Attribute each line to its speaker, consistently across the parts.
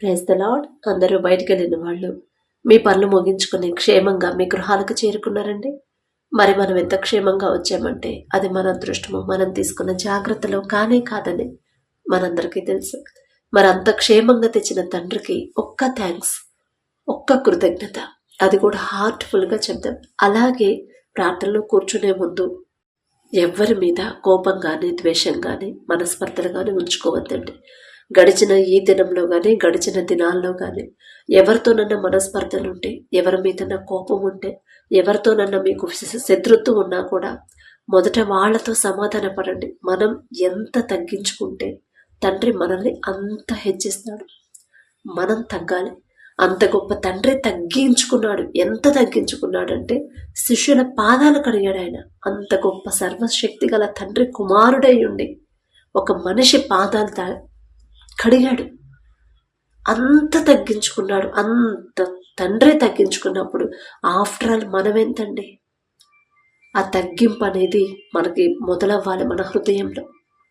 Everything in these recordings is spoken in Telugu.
Speaker 1: Praise the lord. అందరూ బయటికి వెళ్ళిన వాళ్ళు మీ పనులు ముగించుకుని క్షేమంగా మీ గృహాలకు చేరుకున్నారండి. మరి మనం ఎంత క్షేమంగా వచ్చామంటే అది మన అదృష్టము, మనం తీసుకున్న జాగ్రత్తలో కానే కాదని మనందరికీ తెలుసు. మరి అంత క్షేమంగా తెచ్చిన తండ్రికి ఒక్క థ్యాంక్స్, ఒక్క కృతజ్ఞత, అది కూడా హార్ట్ఫుల్గా చెప్దాం. అలాగే ప్రార్థనలో కూర్చునే ముందు ఎవరి మీద కోపం కానీ ద్వేషం కానీ మనస్పర్ధలు కానీ ఉంచుకోవద్దండి. గడిచిన ఈ దినంలో కానీ గడిచిన దినాల్లో కానీ ఎవరితోనన్నా మనస్పర్ధలు ఉంటే, ఎవరి మీదన్నా కోపం ఉంటే, ఎవరితోనన్నా మీకు శత్రుత్వం ఉన్నా కూడా మొదట వాళ్ళతో సమాధాన పడండి. మనం ఎంత తగ్గించుకుంటే తండ్రి మనల్ని అంత హెచ్చిస్తాడు. మనం తగ్గాలి. అంత గొప్ప తండ్రి తగ్గించుకున్నాడు. ఎంత తగ్గించుకున్నాడంటే శిష్యుల పాదాలు కడిగాడు ఆయన. అంత గొప్ప సర్వశక్తి గల తండ్రి కుమారుడై ఉండి ఒక మనిషి పాదాలు కడిగాడు. అంత తగ్గించుకున్నాడు. అంత తండ్రి తగ్గించుకున్నప్పుడు ఆఫ్టర్ ఆల్ మనమెంతండి? ఆ తగ్గింపు అనేది మనకి మొదలవ్వాలి మన హృదయంలో.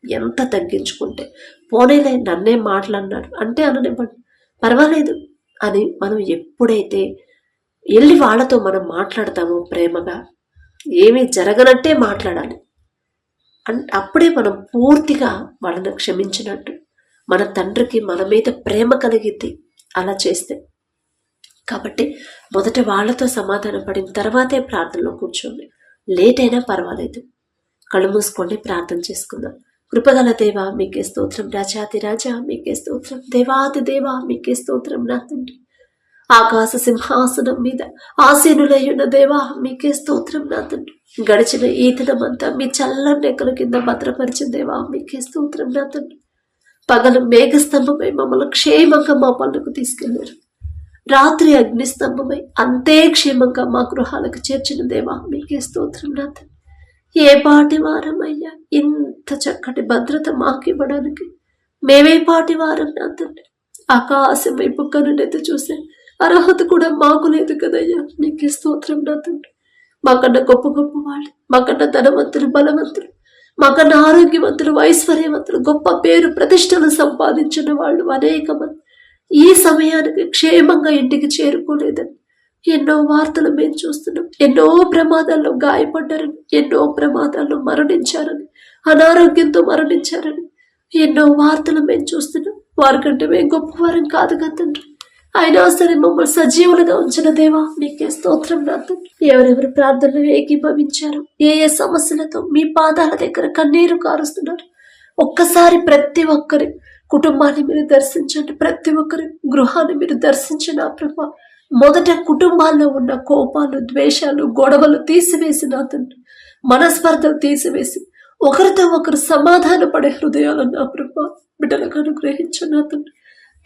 Speaker 1: ఎంత తగ్గించుకుంటే పోనీలే నన్నే మాట్లాడినాడు అంటే అననివ్వండి, పర్వాలేదు అని మనం ఎప్పుడైతే వెళ్ళి వాళ్ళతో మనం మాట్లాడతామో ప్రేమగా, ఏమీ జరగనట్టే మాట్లాడాలి. అప్పుడే మనం పూర్తిగా వాళ్ళని క్షమించినట్టు. మన తండ్రికి మన మీద ప్రేమ కలిగిద్ది అలా చేస్తే. కాబట్టి మొదట వాళ్ళతో సమాధాన పడిన తర్వాతే ప్రార్థనలో కూర్చోండి. లేట్ అయినా పర్వాలేదు. కళ్ళు మూసుకోండి, ప్రార్థన చేసుకుందాం. కృపగల దేవా మీకే స్తోత్రం, రాజాతి రాజా మీకే స్తోత్రం, దేవాది దేవా మీకే స్తోత్రం. నా తండ్రి ఆకాశ సింహాసనం మీద ఆసీనులయ్యున్న దేవా మీకే స్తోత్రం. నా తండ్రి గడిచిన ఈ దినమంతా మీ చల్లని రెక్కల కింద భద్రపరిచిన దేవా మీకే స్తోత్రం. నా తండ్రి పగలు మేఘస్తంభమై మమ్మల్ని క్షేమంగా మా పనులకు తీసుకెళ్లారు. రాత్రి అగ్నిస్తంభమై అంతే క్షేమంగా మా గృహాలకు చేర్చిన దేవా మీకే స్తోత్రం. నా తండ్రి ఏ పాటి వారమయ్యా, ఇంత చక్కటి భద్రత మాకు ఇవ్వడానికి మేమే పాటి వారం. నా తండ్రి ఆకాశం వైపు కనునెత్తి చూసే అర్హత కూడా మాకు లేదు కదయ్యా, నీకే స్తోత్రం. నా తండ్రి మాకన్నా గొప్ప గొప్ప వాళ్ళు, మాకన్నా ధనవంతులు, బలవంతులు, మాకన్నా ఆరోగ్యవంతులు, ఐశ్వర్యవంతులు, గొప్ప పేరు ప్రతిష్టలు సంపాదించిన వాళ్ళు అనేక మంది ఈ సమయానికి క్షేమంగా ఇంటికి చేరుకోలేదని ఎన్నో వార్తలు మేము చూస్తున్నాం. ఎన్నో ప్రమాదాల్లో గాయపడ్డారని, ఎన్నో ప్రమాదాల్లో మరణించారని, అనారోగ్యంతో మరణించారని ఎన్నో వార్తలు మేము చూస్తున్నాం. వారికంటే మేము గొప్పవారం కాదు కదండ్రి, అయినా సరే మమ్మల్ని సజీవులుగా ఉంచిన దేవా నీకే స్తోత్రం. నా తండ్రి ఎవరెవరు ప్రార్థనలు ఏకీభవించారు, ఏ ఏ సమస్యలతో మీ పాదాల దగ్గర కన్నీరు కారుస్తున్నారు, ఒక్కసారి ప్రతి ఒక్కరి కుటుంబాన్ని మీరు దర్శించండి. ప్రతి ఒక్కరి గృహాన్ని మీరు దర్శించిన ప్రభా, మొదట కుటుంబాల్లో ఉన్న కోపాలు, ద్వేషాలు, గొడవలు తీసివేసి నా తండ్రి మనస్పర్ధలు తీసివేసి ఒకరితో ఒకరు సమాధాన పడే హృదయాలు నా ప్రభా బిడ్డలకు అనుగ్రహించు. నా తండ్రి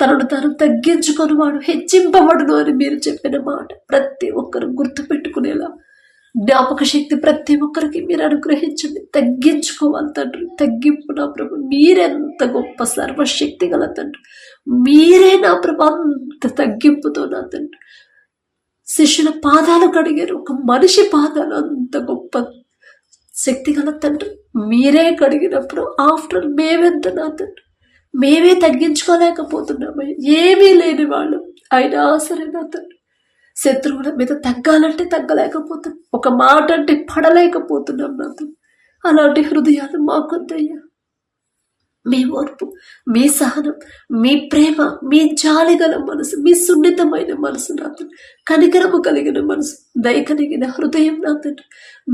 Speaker 1: తనను తాను తగ్గించుకొని వాడు హెచ్చింపబడును అని మీరు చెప్పిన మాట ప్రతి ఒక్కరు గుర్తు పెట్టుకునేలా జ్ఞాపక శక్తి ప్రతి ఒక్కరికి మీరు అనుగ్రహించండి. తగ్గించుకోవాలి తండ్రి. తగ్గింపు నా ప్రభు మీరెంత గొప్ప సర్వశక్తి గల తండ్రి, మీరే నా ప్రభు అంత తగ్గింపుతో నా తండ్రి శిష్యుల పాదాలు కడిగారు. ఒక మనిషి పాదాలు అంత గొప్ప శక్తి గల తండ్రి మీరే కడిగినప్పుడు ఆఫ్టర్ మేమెంత నా తండ్రి మేమే తగ్గించుకోలేకపోతున్నాము. ఏమీ లేని వాళ్ళు అయినా సరే నా తండ్రి శత్రువుల మీద తగ్గాలంటే తగ్గలేకపోతున్నాం, ఒక మాట అంటే పడలేకపోతున్నాం. నా తండ్రి అలాంటి హృదయాలు మాకొద్దయ్యా. మీ ఓర్పు, మీ సహనం, మీ ప్రేమ, మీ జాలిగల మనసు, మీ సున్నితమైన మనసు నా తండ్రి, కనికరము కలిగిన మనసు, దయ కలిగిన హృదయం నా తండ్రి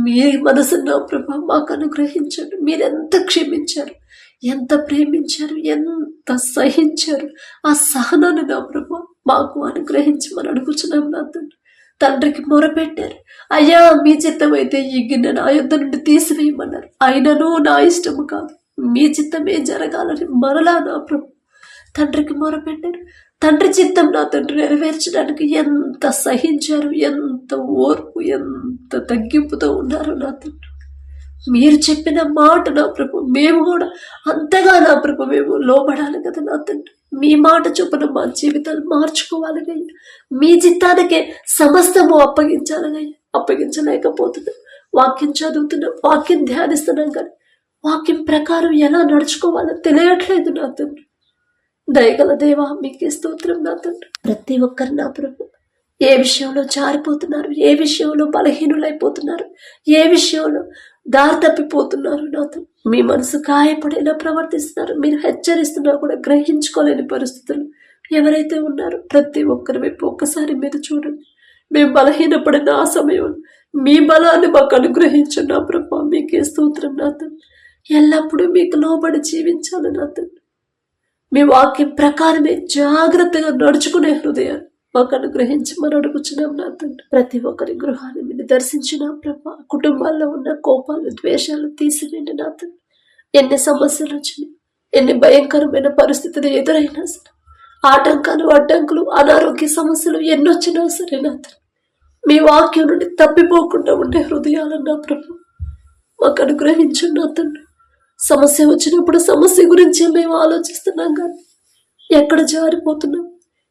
Speaker 1: మీ మనసు నా ప్రభా మాకు అనుగ్రహించండి. మీరెంత క్షమించారు, ఎంత ప్రేమించారు, ఎంత సహించారు, ఆ సహనాన్ని నా ప్రభా మాకు అనుగ్రహించి మనం అడుగుచున్నాం. నా తండ్రి తండ్రికి మొరపెట్టారు, అయ్యా మీ చిత్తమైతే ఈ గిన్నె నా యొద్ద నుండి తీసివేయమన్నారు. అయినను నా ఇష్టము కాదు, మీ చిత్తమే జరగాలని మరలా నా ప్రభు తండ్రికి మొరపెట్టారు. తండ్రి చిత్తం నా తండ్రి నెరవేర్చడానికి ఎంత సహించారు, ఎంత ఓర్పు, ఎంత తగ్గింపుతో ఉన్నారు నా తండ్రి. మీరు చెప్పిన మాట నా ప్రభు మేము కూడా అంతగా నా ప్రభు మేము లోబడాలి కదా నా తండ్రి. మీ మాట చొప్పున మా జీవితాలు మార్చుకోవాలి గయ్యా. మీ చిత్తానికే సమస్తము అప్పగించాలి గయ్యా. అప్పగించలేకపోతున్నాం. వాక్యం చదువుతున్నాం, వాక్యం ధ్యానిస్తున్నాం, కానీ వాక్యం ప్రకారం ఎలా నడుచుకోవాలో తెలియట్లేదు నా తండ్రి. దయగల దేవా మీకే స్తోత్రం నా తండ్రి. ప్రతి ఒక్కరు నా ప్రభు ఏ విషయంలో జారిపోతున్నారు, ఏ విషయంలో బలహీనులైపోతున్నారు, ఏ విషయంలో దారి తప్పిపోతున్నారు నా తండ్రి. మీ మనసు గాయపడేలా ప్రవర్తిస్తున్నారు, మీరు హెచ్చరిస్తున్నా కూడా గ్రహించుకోలేని పరిస్థితులు ఎవరైతే ఉన్నారో ప్రతి ఒక్కరి వైపు ఒక్కసారి మీరు చూడండి. మేము బలహీనపడిన ఆ సమయంలో మీ బలాన్ని మాకు అనుగ్రహించండి నా ప్రభా. మీకే స్తోత్రం నా తండ్రి. ఎల్లప్పుడూ మీకు లోబడి జీవించాలి నా తండ్రి. మీ వాక్యం ప్రకారమే జాగ్రత్తగా నడుచుకునే హృదయాన్ని మాకు అనుగ్రహించమని అడుగుచున్నాం నా తండ్రి. ప్రతి ఒక్కరి గృహాన్ని మీరు దర్శించిన ప్రభా. కుటుంబాల్లో ఉన్న కోపాలు, ద్వేషాలు తీసివేయండి నా తండ్రి. ఎన్ని సమస్యలు వచ్చినాయి, ఎన్ని భయంకరమైన పరిస్థితులు ఎదురైనా సరే, ఆటంకాలు, అడ్డంకులు, అనారోగ్య సమస్యలు ఎన్నొచ్చినా సరే నా తండ్రి, మీ వాక్యం నుండి తప్పిపోకుండా ఉండే హృదయాలను నా ప్రభు మాకు అనుగ్రహించండి నా తండ్రి. సమస్య వచ్చినప్పుడు సమస్య గురించి మేము ఆలోచిస్తున్నాం కానీ ఎక్కడ జారిపోతున్నాం,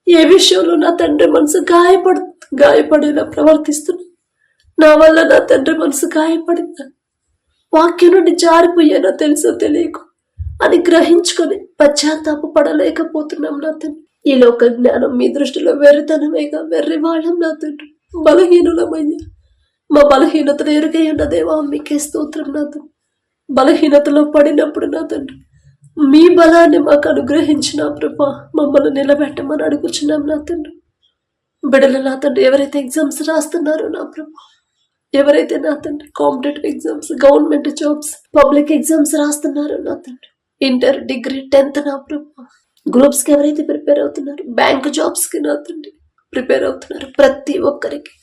Speaker 1: ఏ విషయంలో నా తండ్రి మనసు గాయపడేలా ప్రవర్తిస్తున్నాం. నా వల్ల నా తండ్రి మనసు గాయపడిందా, వాక్యం నుండి జారిపోయానో తెలుసో తెలియకు అని గ్రహించుకొని పశ్చాత్తాపడలేకపోతున్నాం నా తండ్రి. ఈ లోక జ్ఞానం మీ దృష్టిలో వెర్రితనమేగా, వెర్రి వాళ్ళం నా తండ్రి. బలహీనులమయ్యా, మా బలహీనతను ఎరుగై ఉన్న దేవా మీకే స్తోత్రం నా తండ్రి. బలహీనతలో పడినప్పుడు నా తండ్రి మీ బలాన్ని మాకు అనుగ్రహించిన ప్రభా మమ్మల్ని నిలబెట్టమని అడుగుచున్నాం నా తండ్రి. బిడ్డలు నా తండ్రి ఎవరైతే ఎగ్జామ్స్ రాస్తున్నారో నా ప్రభా, ఎవరైతే నా తండ్రి competitive exams, government jobs, public exams రాస్తున్నారో నా తండ్రి, ఇంటర్, డిగ్రీ, 10th నా ప్రభా, గ్రూప్స్ కి ఎవరైతే ప్రిపేర్ అవుతున్నారు, బ్యాంక్ జాబ్స్ కి నా తండ్రి ప్రిపేర్ అవుతున్నారు, ప్రతి ఒక్కరికి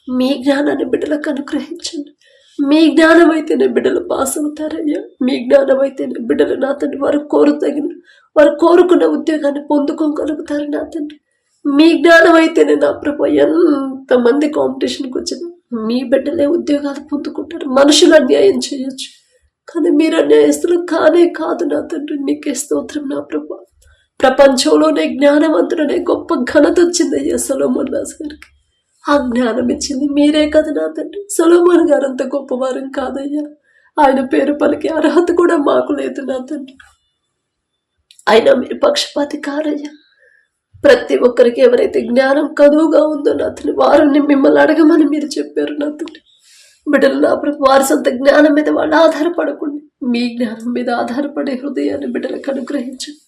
Speaker 1: మీ జ్ఞానాన్ని బిడ్డలకు అనుగ్రహించండి. మీ జ్ఞానం అయితేనే బిడ్డలు పాస్ అవుతారయ్యా. మీ జ్ఞానం అయితేనే బిడ్డలు నా తండ్రి వారు కోరుకున్న ఉద్యోగాన్ని పొందుకోగలుగుతారు నా తండ్రి. మీ జ్ఞానం అయితేనే నా ప్రభు ఎంతమంది కాంపిటీషన్కి వచ్చిన మీ బిడ్డలే ఉద్యోగాలు పొందుకుంటారు. మనుషులు అన్యాయం చేయొచ్చు కానీ మీరు అన్యాయస్తులు కానే కాదు నా తండ్రి. మీకే స్తోత్రం నా ప్రభు. ప్రపంచంలోనే జ్ఞానవంతుడనే గొప్ప ఘనత వచ్చిందయ్యా సొలొమోన్ రాజు గారికి. ఆ జ్ఞానం ఇచ్చింది మీరే కదా నా తండ్రి. సొలొమోన్ గారు అంత గొప్పవారం కాదయ్యా. ఆయన పేరు పలికే అర్హత కూడా మాకు లేదు నా తండ్రి. ఆయన మీరు పక్షపాతి కారయ్యా. ప్రతి ఒక్కరికి ఎవరైతే జ్ఞానం కదువుగా ఉందో నా తండ్రి వారిని మిమ్మల్ని అడగమని మీరు చెప్పారు నా తండ్రి. బిడ్డలు నా ప్రభు వారి సొంత జ్ఞానం మీద వాళ్ళు ఆధారపడకుండా మీ జ్ఞానం మీద ఆధారపడే హృదయాన్ని బిడ్డలకు అనుగ్రహించండి.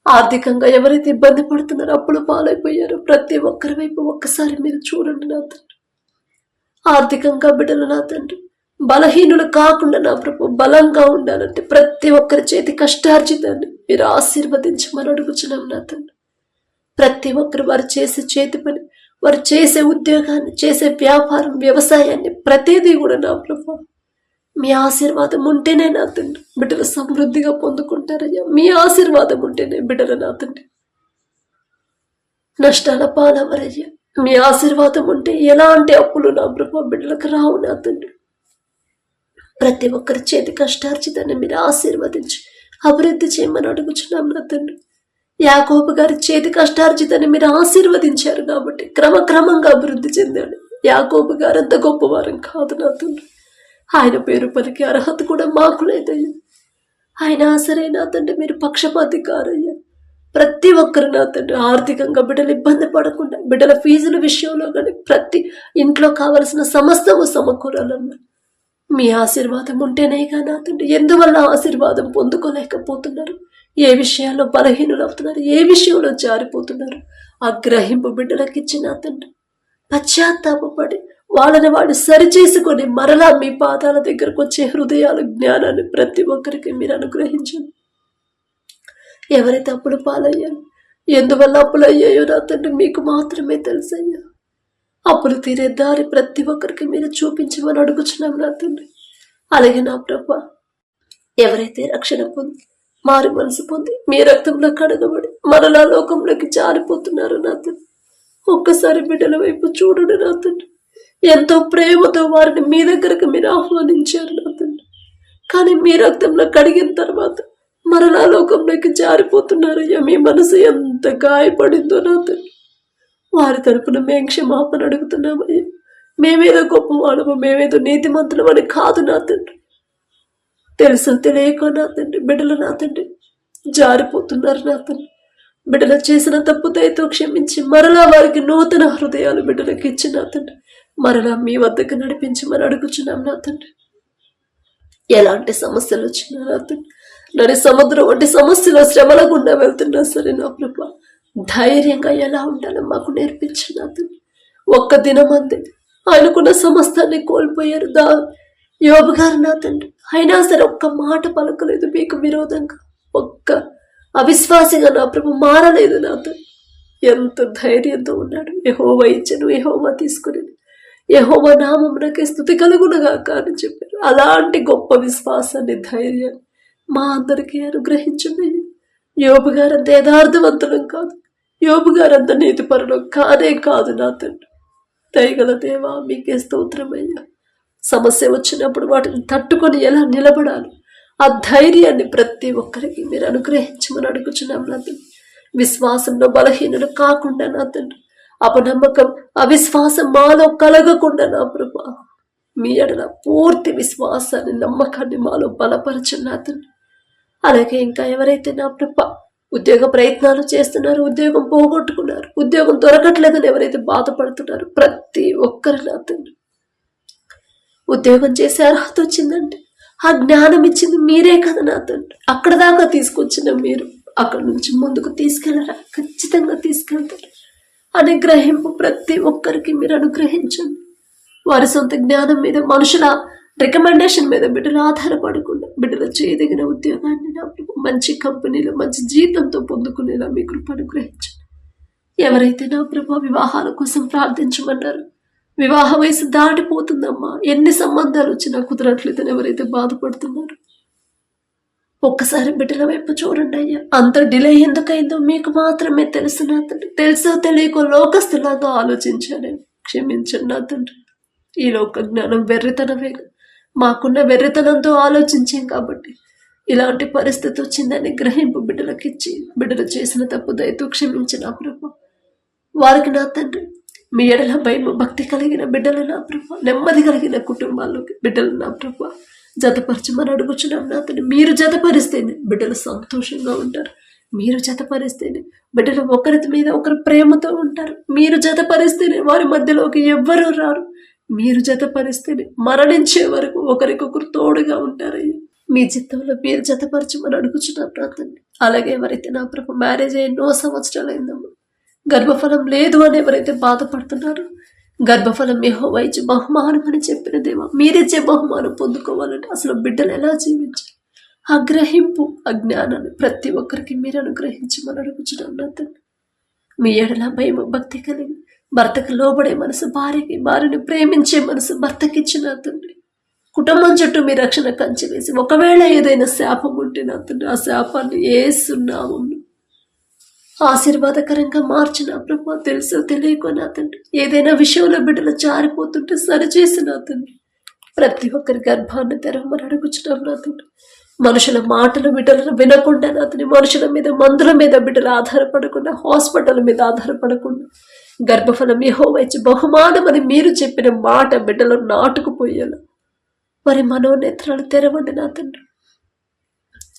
Speaker 1: ఆర్థికంగా ఎవరైతే ఇబ్బంది పడుతున్నారో, అప్పులు పాలైపోయారో ప్రతి ఒక్కరి వైపు ఒక్కసారి మీరు చూడండి నా తండ్రి. ఆర్థికంగా బిడ్డలు నా తండ్రి బలహీనులు కాకుండా నా ప్రభు బలంగా ఉండాలంటే ప్రతి ఒక్కరి చేతి కష్టార్జితాన్ని మీరు ఆశీర్వదించమని అడుగుచున్నాం నా తండ్రి. ప్రతి ఒక్కరు వారు చేసే చేతి పని, వారు చేసే ఉద్యోగాన్ని, చేసే వ్యాపారం, వ్యవసాయాన్ని ప్రతిదీ కూడా నా ప్రభు మీ ఆశీర్వాదం ఉంటేనే నా తండ్రి బిడ్డలు సమృద్ధిగా పొందుకుంటారయ్యా. మీ ఆశీర్వాదం ఉంటేనే బిడ్డలు నా తండ్రి నష్టాల పాలవరయ్యా. మీ ఆశీర్వాదం ఉంటే ఎలాంటి అప్పులు నా ప్రభు బిడ్డలకు రావు నా తండ్రి. ప్రతి ఒక్కరి చేతి కష్టార్జితాన్ని మీరు ఆశీర్వదించి అభివృద్ధి చేయమని అడుగుచున్నాం నా తండ్రి. యాకోబు గారి చేతి కష్టార్జితాన్ని మీరు ఆశీర్వదించారు కాబట్టి క్రమక్రమంగా అభివృద్ధి చెందాడు. యాకోబు గారు అంత గొప్పవారం కాదు నా తండ్రి. ఆయన పేరు పలికి అర్హత కూడా మాకు లేదయ్యా. ఆయన ఆసరే నా తండ్రి మీరు పక్షపాతి కారయ్యా. ప్రతి ఒక్కరు నా తండ్రి ఆర్థికంగా బిడ్డలు ఇబ్బంది పడకుండా, బిడ్డల ఫీజుల విషయంలో కానీ ప్రతి ఇంట్లో కావలసిన సమస్తము సమకూరాలన్నా మీ ఆశీర్వాదం ఉంటేనేగా నా తండ్రి. ఎందువల్ల ఆశీర్వాదం పొందుకోలేకపోతున్నారు, ఏ విషయాల్లో బలహీనులు అవుతున్నారు, ఏ విషయంలో జారిపోతున్నారు, ఆ గ్రహింపు బిడ్డలకు ఇచ్చి నా తండ్రి పశ్చాత్తాపడి వాళ్ళని వాళ్ళు సరిచేసుకొని మరలా మీ పాదాల దగ్గరకు వచ్చే హృదయాలు, జ్ఞానాన్ని ప్రతి ఒక్కరికి మీరు అనుగ్రహించండి. ఎవరైతే అప్పులు పాలయ్యారు, ఎందువల్ల అప్పులు అయ్యాయో నా తండ్రి మీకు మాత్రమే తెలుసయ్యా. అప్పులు తీరే దారి ప్రతి ఒక్కరికి మీరు చూపించమని అడుగుచున్నాం నా తండ్రి. అలాగే నా ప్రభా ఎవరైతే రక్షణ పొంది మారు మనసు పొంది మీ రక్తంలో కడగబడి మరలా లోకంలోకి జారిపోతున్నారు నా తండ్రి, ఒక్కసారి బిడ్డల వైపు చూడండి నా తండ్రి. ఎంతో ప్రేమతో వారిని మీ దగ్గరకు మీరు ఆహ్వానించారు నా తండ్రి. కానీ మీ రక్తంలో కడిగిన తర్వాత మరలా లోకంలోకి జారిపోతున్నారయ్యా. మీ మనసు ఎంత గాయపడిందో నా తండ్రి. వారి తరపున మేము క్షమాపణ అడుగుతున్నామయ్యా. మేమేదో గొప్పవాళ్ళము, మేమేదో నీతిమంతులం అని కాదు నా తండ్రి. తెలుసో తెలియక నా తండ్రి బిడ్డలు నా తండ్రి జారిపోతున్నారు నా తండ్రి. బిడ్డలు చేసిన తప్పు దయతో క్షమించి మరలా వారికి నూతన హృదయాలు బిడ్డలకు ఇచ్చి నా తండ్రి మరలా మీ వద్దకు నడిపించమని అడుగుచున్నాం నా తండ్రి. ఎలాంటి సమస్యలు వచ్చినా నా తండ్రి, నడి సముద్రం వంటి సమస్యలు శ్రమల గుండా వెళ్తున్నా సరే నా ప్రభా ధైర్యంగా ఎలా ఉండాలో మాకు నేర్పించు నా తండ్రి. ఒక్క దినం అంతే ఆయనకున్న సమస్తాన్ని కోల్పోయారు యోబు గారు నా తండ్రి. అయినా సరే ఒక్క మాట పలకలేదు మీకు విరోధంగా, ఒక్క అవిశ్వాసిగా నా ప్రభు మారలేదు నా తండ్రి. ఎంత ధైర్యంతో ఉన్నాడు. యెహోవా ఇచ్చెను, యెహోవా తీసుకుని, యెహోవా నామమునకే స్తుతి కలుగునుగాక అని చెప్పారు. అలాంటి గొప్ప విశ్వాసాన్ని, ధైర్యాన్ని మా అందరికీ అనుగ్రహించండి. యోబు గారంత యథార్థవంతులం కాదు, యోబు గారంత నీతిపరులం కానే కాదు నా తండ్రి. దయగల దేవా మీకే స్తోత్రమయ్యా. సమస్య వచ్చినప్పుడు వాటిని తట్టుకొని ఎలా నిలబడాలి ఆ ధైర్యాన్ని ప్రతి ఒక్కరికి మీరు అనుగ్రహించమని అడుగుచున్నాం నా తండ్రి. విశ్వాసంలో బలహీనులు కాకుండా నా తండ్రి, అపనమ్మకం అవిశ్వాసం మాలో కలగకుండా నా ప్రభా మీ ఎడల పూర్తి విశ్వాసాన్ని నమ్మకాన్ని మాలో బలపరచండి నా తండ్రి. అలాగే ఇంకా ఎవరైతే నా ప్రభా ఉద్యోగ ప్రయత్నాలు చేస్తున్నారు, ఉద్యోగం పోగొట్టుకున్నారు, ఉద్యోగం దొరకట్లేదని ఎవరైతే బాధపడుతున్నారు ప్రతి ఒక్కరు నా తండ్రి, ఉద్యోగం చేసే అర్హత వచ్చిందంటే ఆ జ్ఞానం ఇచ్చింది మీరే కదా నా తండ్రి. అక్కడ దాకా తీసుకొచ్చిన మీరు అక్కడ నుంచి ముందుకు తీసుకెళ్ళరా, ఖచ్చితంగా తీసుకెళ్తారు అనే గ్రహింపు ప్రతి ఒక్కరికి మీరు అనుగ్రహించండి. వారి సొంత జ్ఞానం మీద, మనుషుల రికమెండేషన్ మీద బిడ్డలు ఆధారపడకుండా బిడ్డలు చేయదగిన ఉద్యోగాన్ని నా ప్రభు మంచి కంపెనీలో మంచి జీతంతో పొందుకునేలా మీ కృప అనుగ్రహించండి. ఎవరైతే నా ప్రభు వివాహాల కోసం ప్రార్థించమన్నారు, వివాహ వయసు దాటిపోతుందమ్మా, ఎన్ని సంబంధాలు వచ్చినా కుదరట్లేదని ఎవరైతే బాధపడుతున్నారు ఒక్కసారి బిడ్డల వైపు చూడండి అయ్యా. అంత డిలే ఎందుకైందో మీకు మాత్రమే తెలుసు నా తండ్రి. తెలుసో తెలియకో లోకస్తులాగా ఆలోచించాను, క్షమించండి నా తండ్రి. ఈ లోక జ్ఞానం వెర్రితనమే, మాకున్న వెర్రితనంతో ఆలోచించాం కాబట్టి ఇలాంటి పరిస్థితి వచ్చిందని గ్రహింపు బిడ్డలకిచ్చి బిడ్డలు చేసిన తప్పు దయతో క్షమించిన ప్రభు వారికి నా తండ్రి మీ ఎడల భయం భక్తి కలిగిన బిడ్డలు నా ప్రభు, నెమ్మది కలిగిన కుటుంబాల్లోకి బిడ్డలు నా ప్రభు జతపరచమని అడుగుచున్నాం నా తండ్రి. మీరు జతపరిస్తేనే బిడ్డలు సంతోషంగా ఉంటారు, మీరు జతపరిస్తేనే బిడ్డలు ఒకరి మీద ఒకరు ప్రేమతో ఉంటారు, మీరు జతపరిస్తేనే వారి మధ్యలోకి ఎవ్వరూ రారు, మీరు జతపరిస్తేనే మరణించే వరకు ఒకరికొకరు తోడుగా ఉంటారయ్యా. మీ చిత్తంలో మీరు జతపరచమని అడుగుచున్నాం నా తండ్రి. అలాగే ఎవరైతే నా ప్రభు మ్యారేజ్ ఎన్నో సంవత్సరాలు అయిందమ్మా, గర్భఫలం లేదు అని ఎవరైతే బాధపడుతున్నారో, గర్భఫలం యెహోవా ఇచ్చే బహుమానం అని చెప్పిన దేవా, మీరిచ్చే బహుమానం పొందుకోవాలంటే అసలు బిడ్డలు ఎలా జీవించాలి ఆ గ్రహింపు, ఆ జ్ఞానాన్ని ప్రతి ఒక్కరికి మీరు అనుగ్రహించమని అడుగుచున్నాం నా తండ్రి. మీ ఎడల భయం భక్తి కలిగి భర్తకు లోబడే మనసు భార్యకి, భార్యని ప్రేమించే మనసు భర్తకి ఇచ్చిన తండ్రి. కుటుంబం చుట్టూ మీ రక్షణ కంచె వేసి ఒకవేళ ఏదైనా శాపం ఉంటే నా తండ్రి ఆ శాపాన్ని యేసు నామములో ఆశీర్వాదకరంగా మార్చిన ప్రభు, తెలుసో తెలియకో నా తండ్రి ఏదైనా విషయంలో బిడ్డలు జారిపోతుంటే సరిచేసి నా తండ్రి ప్రతి ఒక్కరి గర్భాన్ని తెరవమని అడుగుచున్నాం నా తండ్రి. మనుషుల మాటలు బిడ్డలను వినకుండా నా తండ్రి, మనుషుల మీద మందుల మీద బిడ్డలు ఆధారపడకుండా, హాస్పిటల్ మీద ఆధారపడకుండా గర్భఫలం యెహోవా ఇచ్చే బహుమానం అని మీరు చెప్పిన మాట బిడ్డలో నాటుకుపోయేలా మరి మనోనేత్రాలు తెరవండి నా తండ్రి.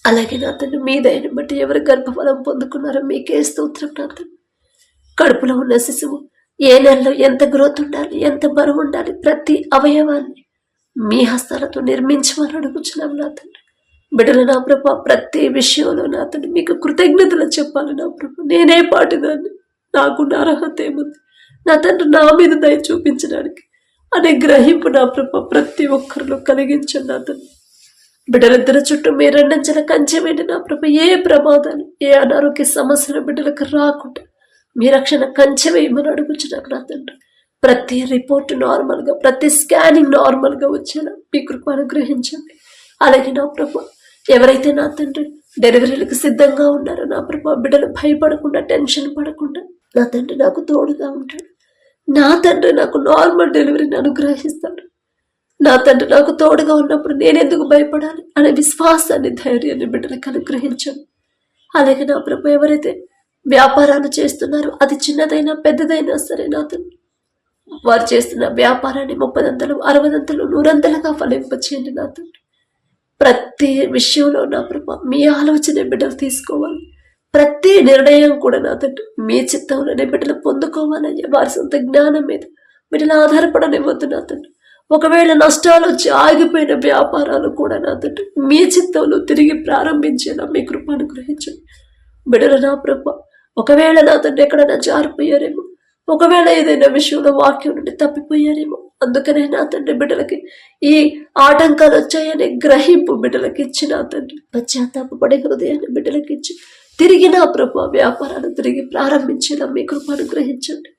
Speaker 1: అలాగే నా తండ్రి మీ దయని బట్టి ఎవరు గర్భఫలం పొందుకున్నారో మీకే స్తోత్రం నా తండ్రి. కడుపులో ఉన్న శిశువు ఏ నెలలో ఎంత గ్రోత్ ఉండాలి, ఎంత బరువు ఉండాలి, ప్రతి అవయవాన్ని మీ హస్తాలతో నిర్మించమని అడుగుచున్నాం నా తండ్రి. బిడ్డలు నా ప్రభు ప్రతి విషయంలో నా తండ్రి మీకు కృతజ్ఞతలు చెప్పాలి నా ప్రభు. నేనే పాటిదాన్ని, నాకున్న అర్హత ఏముంది నా తండ్రి, నా మీద దయ చూపించడానికి అనే గ్రహింపు నా ప్రభు ప్రతి ఒక్కరిలో కలిగించండి నా తండ్రి. బిడ్డలిద్దరి చుట్టూ మీ రెండంచెల కంచె వేయండి నా ప్రభు. ఏ ప్రమాదాలు, ఏ అనారోగ్య సమస్యలు బిడ్డలకు రాకుండా మీ రక్షణ కంచె వేయమని అడుగుచున్నాను నా తండ్రి. ప్రతి రిపోర్ట్ నార్మల్గా, ప్రతి స్కానింగ్ నార్మల్గా వచ్చేలా మీ కృప అనుగ్రహించండి. అలాగే నా ప్రభు ఎవరైతే నా తండ్రి డెలివరీలకు సిద్ధంగా ఉన్నారో నా ప్రభు బిడ్డలు భయపడకుండా, టెన్షన్ పడకుండా నా తండ్రి నాకు తోడుగా ఉంటాడు. నా తండ్రి నాకు నార్మల్ డెలివరీని అనుగ్రహిస్తాడు. నా తండ్రి నాకు తోడుగా ఉన్నప్పుడు నేనెందుకు భయపడాలి అనే విశ్వాసాన్ని, ధైర్యాన్ని బిడ్డలకు అనుగ్రహించాను. అలాగే నా ప్రభు ఎవరైతే వ్యాపారాలు చేస్తున్నారో అది చిన్నదైనా పెద్దదైనా సరే నా తండ్రి వారు చేస్తున్న వ్యాపారాన్ని 30 60 100 ఫలింపచేయండి నా తండ్రి. ప్రతి విషయంలో నా ప్రభు మీ ఆలోచన బిడ్డలు తీసుకోవాలి, ప్రతి నిర్ణయం కూడా నా తండ్రి మీ చిత్తంలోనే బిడ్డలు పొందుకోవాలయ్యా. వారి సొంత జ్ఞానం మీద బిడ్డలు ఆధారపడనివ్వద్దు నా తండ్రి. ఒకవేళ నష్టాలు వచ్చి ఆగిపోయిన వ్యాపారాలు కూడా నా తండ్రి మీ చిత్తంలో తిరిగి ప్రారంభించేలా మీ కృప అనుగ్రహించండి. బిడ్డలు నా ప్రభ ఒకవేళ నా తండ్రి ఎక్కడైనా జారిపోయారేమో, ఒకవేళ ఏదైనా విషయంలో వాక్యం నుండి తప్పిపోయారేమో, అందుకనే నా తండ్రి బిడ్డలకి ఈ ఆటంకాలు వచ్చాయనే గ్రహింపు బిడ్డలకి ఇచ్చి నా తండ్రి పశ్చాత్తాపడే హృదయాన్ని బిడ్డలకి ఇచ్చి తిరిగి నా ప్రభు వ్యాపారాలు తిరిగి ప్రారంభించేలా మీ కృప అనుగ్రహించండి.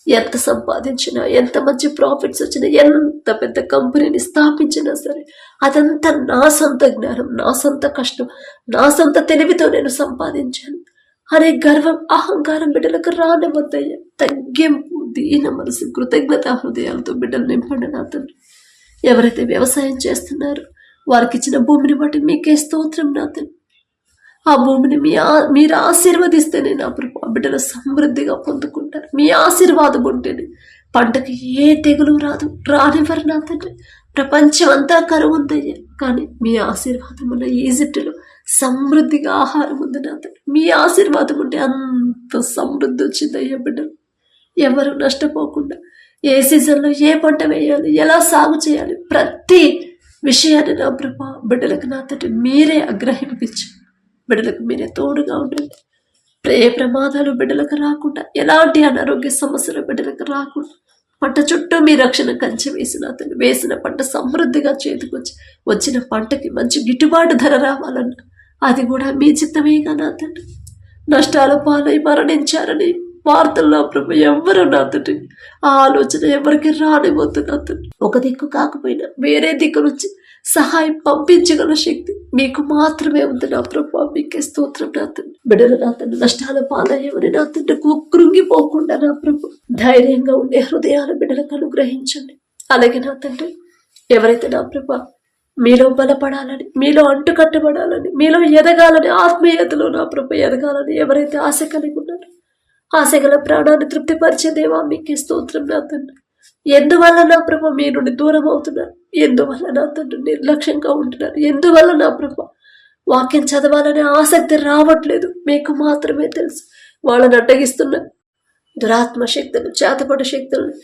Speaker 1: ఎంత సంపాదించినా, ఎంత మంచి ప్రాఫిట్స్ వచ్చినా, ఎంత పెద్ద కంపెనీని స్థాపించినా సరే అదంతా నా సొంత జ్ఞానం, నా సొంత కష్టం, నా సొంత తెలివితో నేను సంపాదించాను అనే గర్వం, అహంకారం బిడ్డలకు రానివ్వద్దయ్యా. తగ్గింపు, దీన మనసు, కృతజ్ఞత హృదయాలతో బిడ్డలు నింపండి నా తండ్రి. ఎవరైతే వ్యవసాయం చేస్తున్నారో వారికి ఇచ్చిన భూమిని బట్టి మీకే స్తోత్రం నా తండ్రి. ఆ భూమిని మీరు ఆశీర్వదిస్తేనే నా ప్రభు బిడ్డలు సమృద్ధిగా పొందుకుంటారు. మీ ఆశీర్వాదం ఉంటేనే పంటకి ఏ తెగులు రానివ్వరు నా తండ్రి. ప్రపంచం అంతా కరువు ఉందయ్యా, కానీ మీ ఆశీర్వాదం ఉన్న ఈజిప్టులో సమృద్ధిగా ఆహారం ఉంది నా తండ్రి. మీ ఆశీర్వాదం ఉంటే అంత సమృద్ధి వచ్చిందయ్యా. బిడ్డలు ఎవరు నష్టపోకుండా ఏ సీజన్లో ఏ పంట వేయాలి, ఎలా సాగు చేయాలి, ప్రతి విషయాన్ని నా ప్రభు బిడ్డలకు నా తండ్రి మీరే ఆగ్రహింపించు. బిడ్డలకు మీరే తోడుగా ఉండండి. ఏ ప్రమాదాలు బిడ్డలకు రాకుండా, ఎలాంటి అనారోగ్య సమస్యలు బిడ్డలకు రాకుండా పంట చుట్టూ మీ రక్షణ కంచె వేసిన అతను వేసిన పంట సమృద్ధిగా చేతికొచ్చి వచ్చిన పంటకి మంచి గిట్టుబాటు ధర రావాలన్నా అది కూడా మీ చిత్తమేగా నా తండ్రి. నష్టాల పాలై మరణించారని వార్తల్లో ప్రభు ఎవ్వరు నా తండ్రి ఆ ఆలోచన ఎవరికి రానివ్వద్దు నా తండ్రి. ఒక దిక్కు కాకపోయినా వేరే దిక్కు నుంచి సహాయం పంపించగల శక్తి మీకు మాత్రమే ఉంది నా ప్రభు. మీకే స్తోత్రం నా తండ్రి. బిడ్డలు నా తండ్రి నష్టాల పాలయ్యమని నా తండ్రి కృంగిపోకుండా నా ప్రభు ధైర్యంగా ఉండే హృదయాల బిడ్డలకు అనుగ్రహించండి. అలాగే నా తండ్రి ఎవరైతే నా ప్రభు మీలో బలపడాలని, మీలో అంటుకట్టబడాలని, మీలో ఎదగాలని, ఆత్మీయతలో నా ప్రభు ఎదగాలని ఎవరైతే ఆశ కలిగి ఉన్నారో ఆశగల ప్రాణాన్ని తృప్తిపరిచే దేవా మీకే స్తోత్రం నా తండ్రి. ఎందువల్ల నా ప్రభు మీ నుండి దూరం అవుతున్నారు, ఎందువల్ల నా తండ్రి నిర్లక్ష్యంగా ఉంటున్నారు, ఎందువల్ల నా ప్రభు వాక్యం చదవాలనే ఆసక్తి రావట్లేదు మీకు మాత్రమే తెలుసు. వాళ్ళని అడ్డగిస్తున్న దురాత్మ శక్తులు, చేతపడి శక్తులను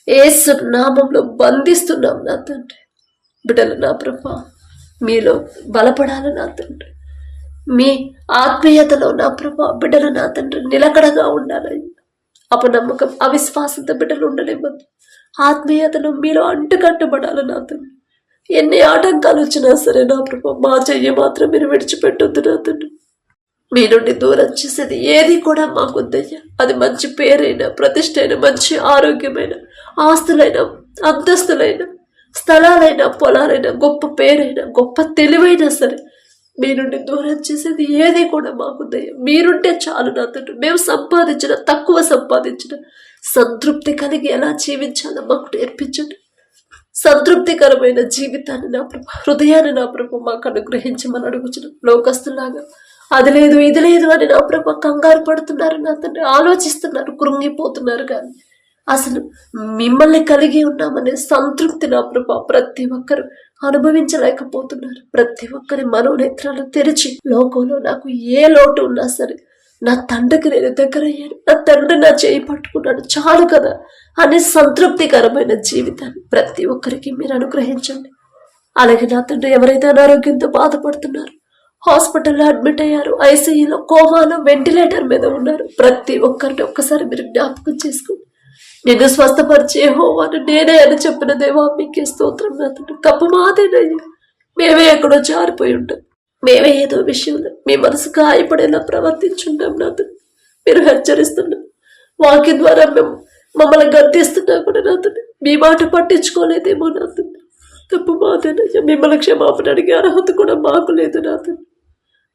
Speaker 1: యేసు నామంలో బంధిస్తున్నాం నా తండ్రి. బిడ్డలు నా ప్రభు మీలో బలపడాలి నా తండ్రి. మీ ఆత్మీయతలో నా ప్రభు బిడ్డలు నా తండ్రి నిలకడగా ఉండాలని, అపనమ్మకం అవిశ్వాసంతో బిడ్డలు ఉండలేవద్దు. ఆత్మీయతలో మీలో అంటుకట్టబడాలి నా తండ్రి. ఎన్ని ఆటంకాలు వచ్చినా సరే నా ప్రభు మా చెయ్యి మాత్రం మీరు విడిచిపెట్టొద్దు నా తండ్రి. మీ నుండి దూరం చేసేది ఏది కూడా మాకొద్దయ్యా. అది మంచి పేరైనా, ప్రతిష్ట అయినా, మంచి ఆరోగ్యమైన, ఆస్తులైన, అంతస్తులైన, స్థలాలైనా, పొలాలైనా, గొప్ప పేరైనా, గొప్ప తెలివైనా సరే మీ నుండి దూరం చేసేది ఏది కూడా మాకొద్దయ్యా. మీరుంటే చాలు నా తండ్రి. మేము సంపాదించిన, తక్కువ సంపాదించిన సంతృప్తి కలిగి ఎలా జీవించాలో మాకు నేర్పించండి. సంతృప్తికరమైన జీవితాన్ని నా ప్రభు, హృదయాన్ని నా ప్రభు మాకు అనుగ్రహించమని అడుగుచున్నాం. లోకస్తులాగా అది లేదు ఇది లేదు అని నా ప్రభు కంగారు పడుతున్నారు నా తండ్రి, ఆలోచిస్తున్నారు, కృంగిపోతున్నారు. కానీ అసలు మిమ్మల్ని కలిగి ఉన్నామనే సంతృప్తి నా ప్రభు ప్రతి ఒక్కరు అనుభవించలేకపోతున్నారు. ప్రతి ఒక్కరి మనోనేత్రాలు తెరిచి లోకంలో నాకు ఏ లోటు ఉన్నా సరే నా తండ్రికి నేను దగ్గరయ్యాను, నా తండ్రి నా చేయి పట్టుకున్నాడు చాలు కదా అనే సంతృప్తికరమైన జీవితాన్ని ప్రతి ఒక్కరికి మీరు అనుగ్రహించండి. అలాగే నా తండ్రి ఎవరైతే అనారోగ్యంతో బాధపడుతున్నారు, హాస్పిటల్లో అడ్మిట్ అయ్యారు, ఐసీయూలో, కోమాలో, వెంటిలేటర్ మీద ఉన్నారు, ప్రతి ఒక్కరిని ఒక్కసారి మీరు జ్ఞాపకం చేసుకోండి. నిన్ను స్వస్థపరిచే యెహోవాను నేనే అని చెప్పిన దేవా మీకే స్తోత్రం నా తండ్రి. కప్పు మాదేనయ్యా, మేమే ఎక్కడో జారిపోయి ఉంటాం, మేమే ఏదో విషయంలో మీ మనసు గాయపడేలా ప్రవర్తించుంటాం నా తండ్రి. మీరు హెచ్చరిస్తున్నాం, వాక్యం ద్వారా మమ్మల్ని గద్దిస్తున్నా కూడా నా తండ్రి మీ మాట పట్టించుకోలేదేమో నా తండ్రి. తప్పు మాదేనయ్యా, మిమ్మల్ని క్షమాపణ అడిగే అర్హత కూడా మాకు లేదు నా తండ్రి.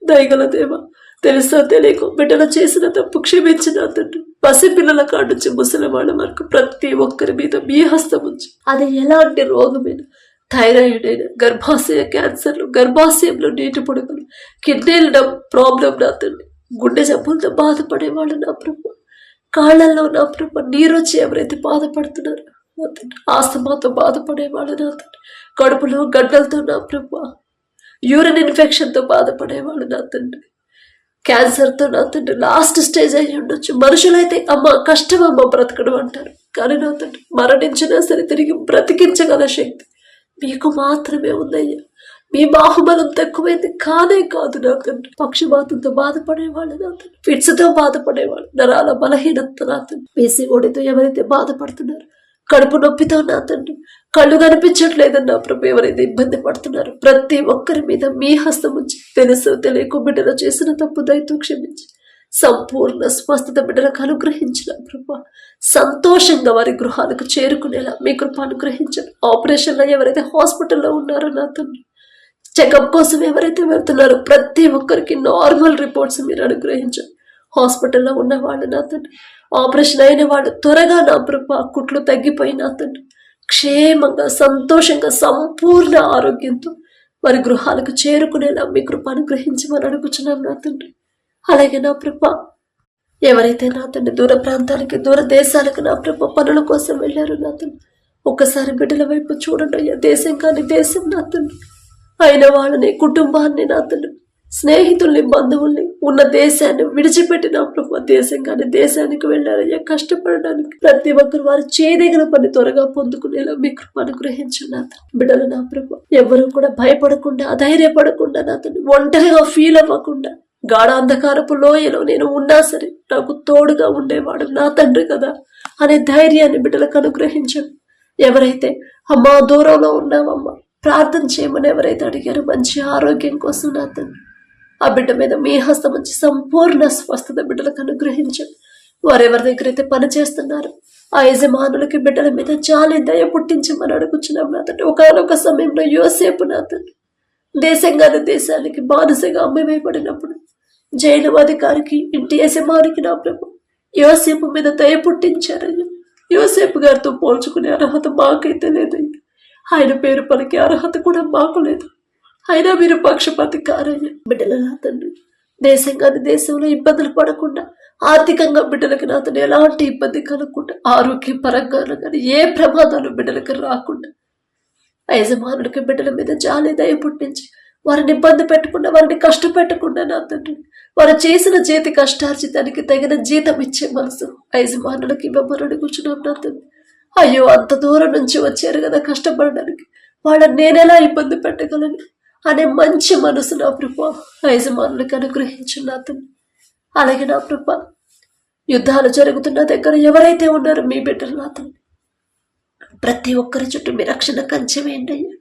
Speaker 1: దయగల దేవా తెలుసా తెలియక బిడ్డలు చేసిన తప్పు క్షమించిన తండ్రి. పసిపిల్లల కాడ నుంచి ముసలి వాళ్ళ వరకు ప్రతి ఒక్కరి మీద మీ హస్తం ఉంచి, అది ఎలాంటి రోగమైన, థైరాయిడ్ అయినా, గర్భాశయ క్యాన్సర్లు, గర్భాశయంలో నీటి పొడుగులు, కిడ్నీల ప్రాబ్లం నా తండ్రి, గుండె జబ్బులతో బాధపడేవాళ్ళు నా ప్రభు, కాళ్ళల్లో నా ప్రభు నీరొచ్చి ఎవరైతే బాధపడుతున్నారు నా తండ్రి, ఆస్తమాతో బాధపడేవాళ్ళు నా తండ్రి, కడుపులో గడ్డలతో నా ప్రభు, యూరిన్ ఇన్ఫెక్షన్తో బాధపడేవాళ్ళు నా తండ్రి, క్యాన్సర్తో నా తండ్రి లాస్ట్ స్టేజ్ అయ్యి ఉండొచ్చు. మనుషులైతే అమ్మ కష్టం అమ్మ బ్రతకడం అంటారు, కానీ నా తండ్రి మరణించినా సరే తిరిగి బ్రతికించగల శక్తి మీకు మాత్రమే ఉందయ్యా. మీ బాహుబలం తక్కువైంది కానే కాదు నా తండ్రి. పక్షపాతంతో బాధపడేవాళ్ళు నా తండ్రి, ఫిట్స్తో బాధపడేవాళ్ళు, నరాల బలహీనత నా తండ్రి, పీసీఓడితో ఎవరైతే బాధపడుతున్నారు, కడుపు నొప్పితో నా తండ్రి, కళ్ళు కనిపించట్లేదని నా ప్రభు ఎవరైతే ఇబ్బంది పడుతున్నారు, ప్రతి ఒక్కరి మీద మీ హస్తం ఉంచి తెలుసు తెలియకు బిడ్డలు చేసిన తప్పు దయతో క్షమించి సంపూర్ణ స్వస్థత బిడ్డలకు అనుగ్రహించిన ప్రభు, సంతోషంగా వారి గృహాలకు చేరుకునేలా మీ కృప అనుగ్రహించండి. ఆపరేషన్లో ఎవరైతే హాస్పిటల్లో ఉన్నారో నా తండ్రి, చెకప్ కోసం ఎవరైతే వెళ్తున్నారో ప్రతి ఒక్కరికి నార్మల్ రిపోర్ట్స్ మీరు అనుగ్రహించండి. హాస్పిటల్లో ఉన్న వాళ్ళు నా తండ్రి, ఆపరేషన్ అయిన వాళ్ళు త్వరగా నా ప్రభు కుట్లు తగ్గిపోయి నా తండ్రి క్షేమంగా సంతోషంగా సంపూర్ణ ఆరోగ్యంతో వారి గృహాలకు చేరుకునేలా మీ కృప అనుగ్రహించమని అడుగుచున్నాం నా తండ్రి. అలాగే నా ప్రభ ఎవరైతే నా తండ్రి దూర ప్రాంతాలకి దూర దేశాలకు నా ప్రభ పనుల కోసం వెళ్ళారు నా తండ్రి, ఒక్కసారి బిడ్డల వైపు చూడండి అయ్యా. దేశం కాని దేశం నా తండ్రి, అయిన వాళ్ళని కుటుంబాన్ని నా తండ్రి స్నేహితుల్ని బంధువుల్ని ఉన్న దేశాన్ని విడిచిపెట్టి నా ప్రభు దేశం కానీ దేశానికి వెళ్ళారయ్యా కష్టపడడానికి. ప్రతి ఒక్కరు వారు చేయదగిన పని త్వరగా పొందుకునేలా మీ కృప అనుగ్రహించండి. బిడ్డలు నా ప్రభు ఎవరు కూడా భయపడకుండా అధైర్యపడకుండా నా తండ్రి ఒంటరిగా ఫీల్ అవ్వకుండా, గాఢ అంధకారపు లోయలో నేను ఉన్నా సరే నాకు తోడుగా ఉండేవాడు నా తండ్రి కదా అనే ధైర్యాన్ని బిడ్డలకు అనుగ్రహించండి. ఎవరైతే అమ్మా దూరంలో ఉన్నామమ్మా ప్రార్థన చేయమని ఎవరైతే అడిగారో మంచి ఆరోగ్యం కోసం నా తండ్రి ఆ బిడ్డ మీద మీ హస్తం వచ్చి సంపూర్ణ స్వస్థత బిడ్డలకు అనుగ్రహించండి. వారెవరి దగ్గర అయితే పని చేస్తున్నారు ఆ యజమానులకి బిడ్డల మీద జాలి దయ పుట్టించమని అడుగుచున్నాం నా తండ్రి. ఒకనొక సమయంలో యోసేపు నా తండ్రి దేశంగానే దేశానికి బానిసగా అమ్మివేయబడినప్పుడు జైలు అధికారికి ఇంటి యజమానికి నా ప్రభు యోసేపు మీద దయ పుట్టించారయ్యా. యోసేపు గారితో పోల్చుకునే అర్హత మాకైతే లేదయ్యా, ఆయన పేరు పలికే అర్హత కూడా మాకు లేదు. అయినా మీరు పక్షపాతి కారయ్యా. బిడ్డల నా తండ్రి దేశంగాని దేశంలో ఇబ్బందులు పడకుండా, ఆర్థికంగా బిడ్డలకు నా తండ్రి ఎలాంటి ఇబ్బంది కలగకుండా, ఆరోగ్య పరంగా కానీ ఏ ప్రమాదాలు బిడ్డలకు రాకుండా యజమానుడికి బిడ్డల మీద జాలి దయ పుట్టించి వారిని ఇబ్బంది పెట్టకుండా, వారిని కష్టపెట్టకుండా నా తండ్రి వారు చేసిన చేతి కష్టార్జితానికి తగిన జీతం ఇచ్చే మనసు యజమానులకి ఇవ్వమని అడుగుచున్నాం నా తండ్రి. అయ్యో అంత దూరం నుంచి వచ్చారు కదా కష్టపడడానికి, వాళ్ళని నేనెలా ఇబ్బంది పెట్టగలను అనే మంచి మనసు నా ప్రభు యజమానులకు అనుగ్రహించు నా తండ్రి. అలాగే నా ప్రభు యుద్ధాలు జరుగుతున్న దగ్గర ఎవరైతే ఉన్నారో మీ బిడ్డలు నా తండ్రి ప్రతి ఒక్కరి చుట్టూ మీ రక్షణ కంచె వేయండి అయ్యా.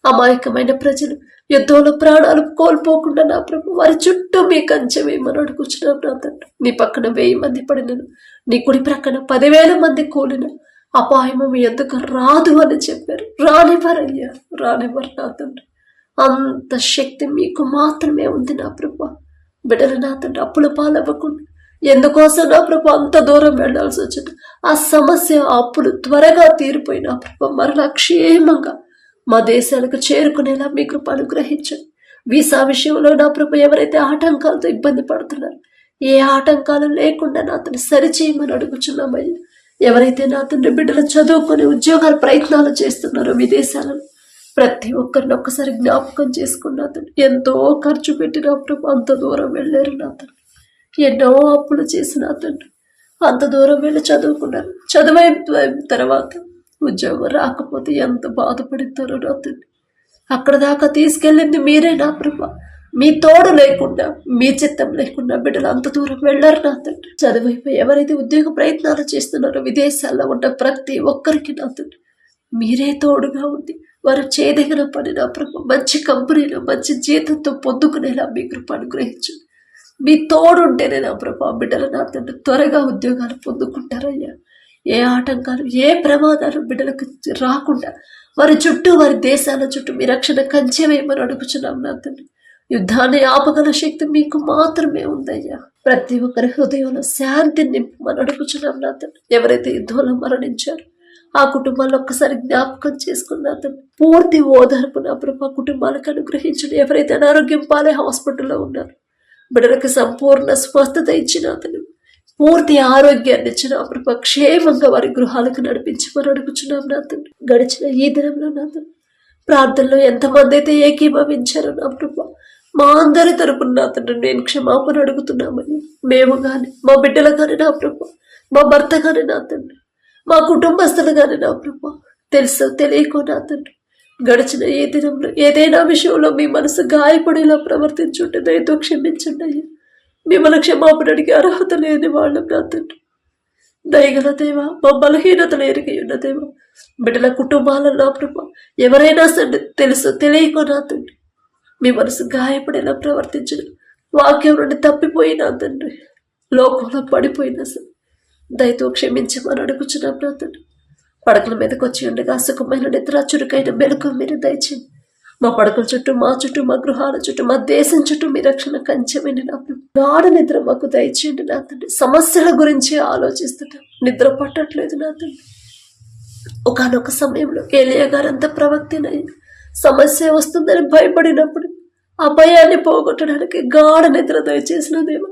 Speaker 1: అమాయకమైన ప్రజలు యుద్ధంలో ప్రాణాలు కోల్పోకుండా నా ప్రభు వారి చుట్టూ మీ కంచె వేయమని అడుగుచున్నాం నా తండ్రి. నీ పక్కన 1000 మంది పడినను, నీ కుడి ప్రక్కన 10,000 మంది కూలిన అపాయము మీ ఎందుకు రాదు అని చెప్పారు. రానివ్వరయ్యా, రానివ్వరు నా తండ్రి. అంత శక్తి మీకు మాత్రమే ఉంది నా ప్రభు. బిడ్డలు నా తండ్రి అప్పుల పాలవ్వకుండా, ఎందుకోసం నా ప్రభు అంత దూరం వెళ్లాల్సి వచ్చింది, ఆ సమస్య ఆ అప్పులు త్వరగా తీరిపోయిన ప్రభు మరలా క్షేమంగా మా దేశాలకు చేరుకునేలా మీ కృప అనుగ్రహించండి. వీసా విషయంలో నా ప్రభు ఎవరైతే ఆటంకాలతో ఇబ్బంది పడుతున్నారు, ఏ ఆటంకాలు లేకుండా నా తండ్రి సరిచేయమని అడుగుచున్నామయ్యా. ఎవరైతే నా తండ్రి బిడ్డలు చదువుకొని ఉద్యోగాల ప్రయత్నాలు చేస్తున్నారో విదేశాలలో ప్రతి ఒక్కరిని ఒక్కసారి జ్ఞాపకం చేసుకున్నా తండ్రి. ఎంతో ఖర్చు పెట్టిన ప్రభు అంత దూరం వెళ్ళారు నా తండ్రి, ఎన్నో అప్పులు చేసిన తండ్రి అంత దూరం వెళ్ళి చదువుకున్నారు. చదువైన తర్వాత ఉద్యోగం రాకపోతే ఎంత బాధపడతారో నా తండ్రి. అక్కడ దాకా తీసుకెళ్ళింది మీరే నా ప్రభు. మీ తోడు లేకుండా, మీ చిత్తం లేకుండా బిడ్డలు అంత దూరం వెళ్ళారు నా తండ్రి. చదువైపోయి ఎవరైతే ఉద్యోగ ప్రయత్నాలు చేస్తున్నారో విదేశాల్లో ఉన్న ప్రతి ఒక్కరికి నా తండ్రి మీరే తోడుగా ఉంది. వారు చేయదగిన పని నా ప్రభు మంచి కంపెనీలో మంచి జీతంతో పొందుకునేలా మీ కృప అనుగ్రహించు. మీ తోడుంటేనే నా ప్రభు బిడ్డలు నా తండ్రి త్వరగా ఉద్యోగాలు పొందుకుంటారయ్యా. ఏ ఆటంకాలు ఏ ప్రమాదాలు బిడ్డలకు రాకుండా వారి చుట్టూ వారి దేశాల చుట్టూ మీ రక్షణ కంచె వేయమని అడుగుచున్నాం నా తండ్రి. యుద్ధాన్ని ఆపగల శక్తి మీకు మాత్రమే ఉందయ్యా. ప్రతి ఒక్కరి హృదయంలో శాంతిని నింపమని అడుగుచున్నాం నా తండ్రి. ఎవరైతే యుద్ధంలో మరణించారో ఆ కుటుంబాల్లో ఒక్కసారి జ్ఞాపకం చేసుకున్న తండ్రి పూర్తి ఓదార్పు నా ప్రభు కుటుంబాలకు అనుగ్రహించండి. ఎవరైతే అనారోగ్యం పాలే హాస్పిటల్లో ఉన్నారు బిడ్డలకు సంపూర్ణ స్వస్థత ఇచ్చిన అతను పూర్తి ఆరోగ్యాన్ని ఇచ్చిన ప్రభు క్షేమంగా వారి గృహాలకు నడిపించమని అడుగుచున్నాం నా తండ్రి. గడిచిన ఈ దినంలో నా తండ్రి ప్రార్థనలో ఎంతమంది అయితే ఏకీభవించారో నా ప్రభు మా అందరి తరపున నా తండ్రి నేను క్షమాపణ అడుగుతున్నామని మేము కానీ మా బిడ్డలు కానీ నా ప్రభు, మా భర్త కానీ నా తండ్రి, మా కుటుంబస్తులు కానీ నా ప్రభు, తెలుసో తెలియకో నా తండ్రి గడిచిన ఏ దినంలో ఏదైనా విషయంలో మీ మనసు గాయపడేలా ప్రవర్తించుంటే దయతో క్షమించండి అయ్యా. మిమ్మల్ని క్షమాపణ అడిగే అర్హత లేని వాళ్ళం నా తండ్రి. దయగల దేవా, మా బలహీనతలు ఎరిగి ఉన్న దేవా, బిడ్డల కుటుంబాలలో నా ప్రభు ఎవరైనా సరే తెలుసో తెలియకో నా తండ్రి మీ మనసు గాయపడేలా ప్రవర్తించడం, వాక్యం నుండి తప్పిపోయినా తండ్రి, లోకంలో పడిపోయినా సరే దయతో క్షమించమని అడుగుచున్నాం నా తండ్రి. పడకల మీదకి వచ్చి ఉండగా సుఖమైన నిద్ర చురుకైన మెలకు మీరు దయచేయండి. మా పడకల చుట్టూ, మా చుట్టూ, మా గృహాల చుట్టూ, మా దేశం చుట్టూ మీ రక్షణ కంచెమని నా గాఢ నిద్ర మాకు దయచేయండి నా తండ్రి. సమస్యల గురించి ఆలోచిస్తుంటాం, నిద్ర పట్టట్లేదు నా తండ్రి. ఒకనొక సమయంలో ఏలియా గారంతా ప్రవక్తనయ్యి సమస్య వస్తుందని భయపడినప్పుడు ఆ భయాన్ని పోగొట్టడానికి గాఢ నిద్ర దయచేసినదేమో.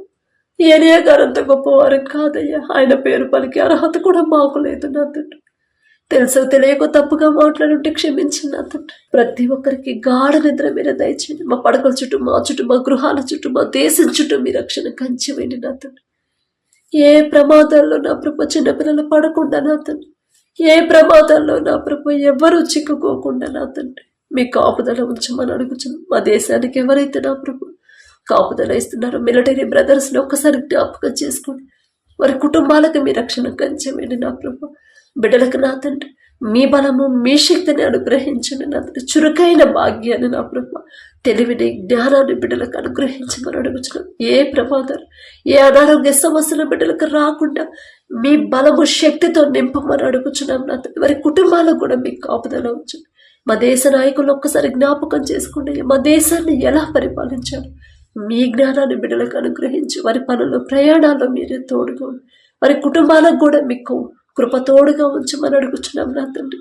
Speaker 1: ఏలియా గారంత గొప్పవారు కాదయ్యా, ఆయన పేరు పలికి అర్హత కూడా మాకు లేదు నా తండ్రి. తెలుసో తెలియకో తప్పుగా మాట్లాడుంటే క్షమించింది నా తండ్రి. ప్రతి ఒక్కరికి గాఢ నిద్ర మీరు దయచేయండి. మా పడకల చుట్టూ, మా చుట్టూ, మా గృహాల చుట్టూ, మా దేశం చుట్టూ మీ రక్షణ కంచెవేయండి నా తండ్రి. ఏ ప్రమాదాల్లో నా ప్రభు చిన్నపిల్లలు పడకుండా నా తండ్రి, ఏ ప్రమాదాల్లో నా ప్రభు ఎవరు చిక్కుకోకుండా నా తండ్రి మీ కాపుదల ఉంచమని అడుగుచున్నాం. మా దేశానికి ఎవరైతే నా ప్రభు కాపుదల ఇస్తున్నారో మిలిటరీ బ్రదర్స్ని ఒక్కసారి జ్ఞాపకం చేసుకోండి. వారి కుటుంబాలకు మీ రక్షణ కంచెవేయండి నా ప్రభు. బిడ్డలకు నా తండ్రి మీ బలము, మీ శక్తిని అనుగ్రహించండి నా తండ్రి. చురుకైన భాగ్యాన్ని నా ప్రభు, తెలివిని, జ్ఞానాన్ని బిడ్డలకు అనుగ్రహించమని అడుగుచున్నాం. ఏ ప్రమాదాలు, ఏ అనారోగ్య సమస్యలు బిడ్డలకు రాకుండా మీ బలము, శక్తితో నింపమని అడుగుచున్నాం నా తండ్రి. వారి కుటుంబాలకు కూడా మీ కాపుదల ఉంచండి. మా దేశ నాయకులు ఒక్కసారి జ్ఞాపకం చేసుకోండి. మా దేశాన్ని ఎలా పరిపాలించాలి మీ జ్ఞానాన్ని బిడ్డలకు అనుగ్రహించి వారి పనులు, ప్రయాణాల్లో మీరే తోడుగా ఉండి వారి కుటుంబాలకు కూడా మీకు కృప తోడుగా ఉంచమని అడుగుచున్నాం నా తండ్రి.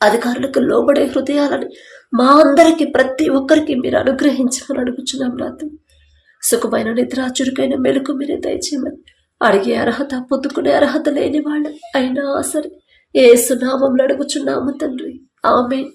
Speaker 1: అధికారులకు లోబడే హృదయాలని మా అందరికీ, ప్రతి ఒక్కరికి మీరు అనుగ్రహించమని అడుగుచున్నాం నా తండ్రి. సుఖమైన నిద్ర, చురుకైన మెలకు మీరే దయచేయమని అడిగే అర్హత, పొందుకునే అర్హత లేని వాళ్ళం అయినా సరే యేసు నామములో అడుగుచున్నాము తండ్రి. ఆమేన్.